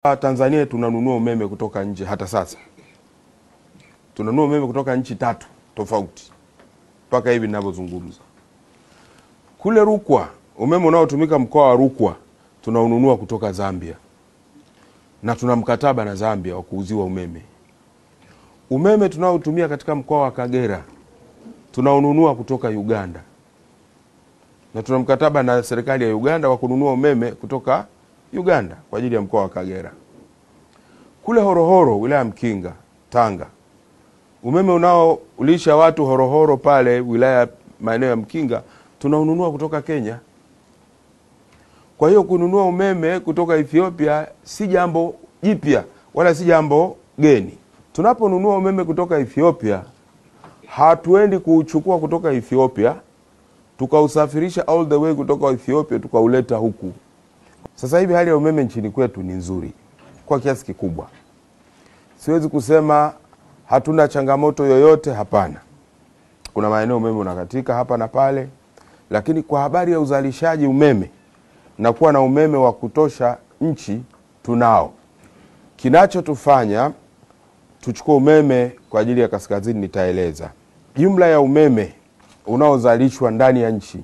Tanzania tunanunua umeme kutoka nje hata sasa. Tunanunua umeme kutoka nchi 3 tofauti mpaka hivi ninavyozungumza. Kule Rukwa, umeme unaotumika mkoa wa Rukwa tunaununua kutoka Zambia. Na tuna mkataba na Zambia wa kuuziwa umeme. Umeme tunaotumia katika mkoa wa Kagera tunaununua kutoka Uganda. Na tuna mkataba na serikali ya Uganda wa kununua umeme kutoka Uganda kwa ajili ya mkoa wa Kagera. Kule Horohoro, wilaya Mkinga, Tanga, umeme unaolisha watu Horohoro pale wilaya maeneo ya Mkinga tunaununua kutoka Kenya. Kwa hiyo kununua umeme kutoka Ethiopia si jambo jipya wala si jambo geni. Tunaponunua umeme kutoka Ethiopia, hatuendi kuuchukua kutoka Ethiopia tukausafirisha all the way kutoka Ethiopia tukauleta huku. Sasa hivi hali ya umeme nchini kwetu ni nzuri kwa kiasi kikubwa. Siwezi kusema hatuna changamoto yoyote, hapana. Kuna maeneo umeme unakatika hapa na pale, lakini kwa habari ya uzalishaji umeme na kuwa na umeme wa kutosha nchi tunao. Kinachotufanya tuchukue umeme kwa ajili ya kaskazini nitaeleza. Jumla ya umeme unaozalishwa ndani ya nchi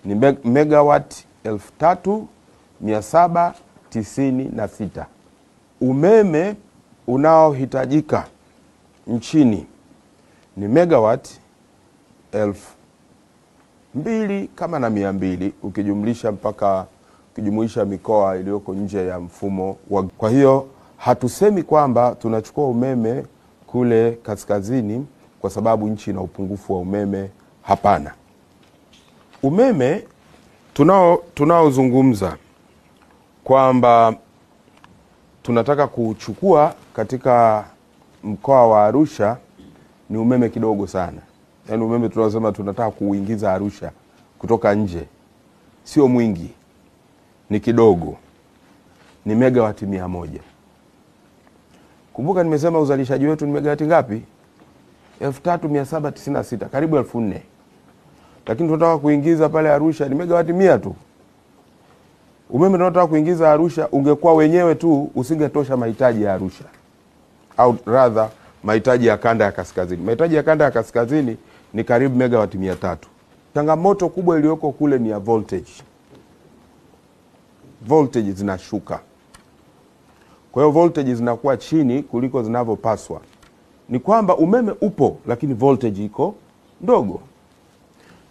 ni megawati 3796. Umeme unaohitajika nchini ni megawati 2200 kama na 200 ukijumlisha mpaka ukijumuisha mikoa iliyoko nje ya mfumo wa. Kwa hiyo hatusemi kwamba tunachukua umeme kule kaskazini kwa sababu nchi ina upungufu wa umeme, hapana. Umeme tunaozungumza kwamba tunataka kuchukua katika mkoa wa Arusha ni umeme kidogo sana. Yaani umeme tunasema tunataka kuuingiza Arusha kutoka nje sio mwingi, ni kidogo, ni megawati 100. Kumbuka nimesema uzalishaji wetu ni megawati ngapi? 3796, karibu 4000. Lakini tunataka kuingiza pale Arusha ni megawati 100 tu. Umeme tunataka kuingiza Arusha ungekuwa wenyewe tu usingetosha mahitaji ya Arusha, au rather mahitaji ya kanda ya kaskazini. Mahitaji ya kanda ya kaskazini ni karibu megawati 300. Changamoto kubwa iliyoko kule ni ya voltage. Voltage zinashuka. Kwa hiyo voltage zinakuwa chini kuliko zinavyopaswa. Ni kwamba umeme upo lakini voltage iko ndogo.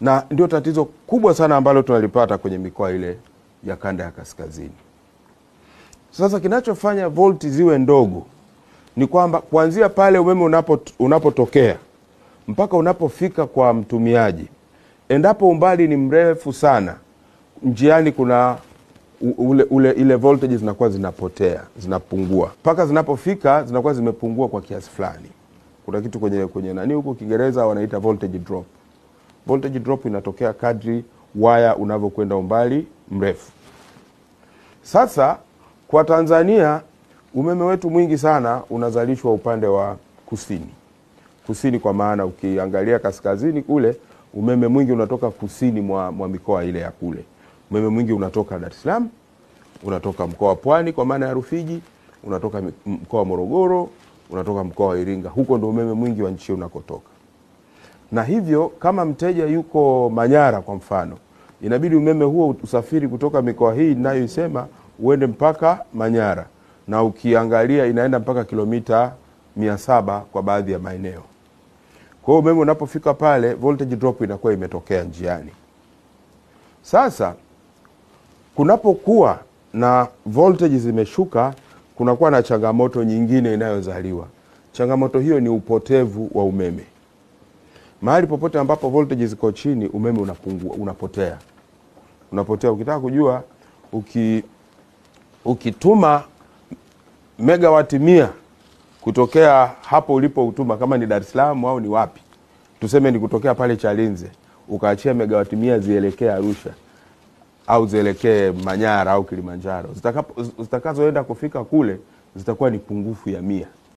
Na ndio tatizo kubwa sana ambalo tunalipata kwenye mikoa ile ya kanda ya kaskazini. Sasa kinachofanya volti ziwe ndogo ni kwamba kuanzia pale umeme unapotokea mpaka unapofika kwa mtumiaji, endapo umbali ni mrefu sana, njiani kuna ile voltage zinakuwa zinapotea, zinapungua. Mpaka zinapofika zinakuwa zimepungua kwa kiasi fulani. Kuna kitu kwenye nani huko Kiingereza wanaita voltage drop. Voltage drop inatokea kadri waya unavyokwenda umbali mrefu. Sasa kwa Tanzania umeme wetu mwingi sana unazalishwa upande wa kusini. Kusini kwa maana ukiangalia kaskazini kule umeme mwingi unatoka kusini mwa mikoa ile ya kule. Umeme mwingi unatoka Dar es Salaam, unatoka mkoa wa Pwani kwa maana ya Rufiji, unatoka mkoa wa Morogoro, unatoka mkoa wa Iringa. Huko ndio umeme mwingi wa nchi unakotoka. Na hivyo kama mteja yuko Manyara kwa mfano, inabidi umeme huo usafiri kutoka mikoa hii ninayoisema uende mpaka Manyara, na ukiangalia inaenda mpaka kilomita 700 kwa baadhi ya maeneo. Kwa hiyo umeme unapofika pale voltage drop inakuwa imetokea njiani. Sasa kunapokuwa na voltage zimeshuka, kunakuwa na changamoto nyingine inayozaliwa. Changamoto hiyo ni upotevu wa umeme. Mahali popote ambapo voltage ziko chini umeme unapungua, unapotea. Ukitaka kujua, ukituma megawati 100 kutokea hapo ulipo utuma, kama ni Dar es Salaam au ni wapi, tuseme ni kutokea pale Chalinze, ukaachia megawati 100 zielekee Arusha au zielekee Manyara au Kilimanjaro, zitakazoenda kufika kule zitakuwa ni pungufu ya 100.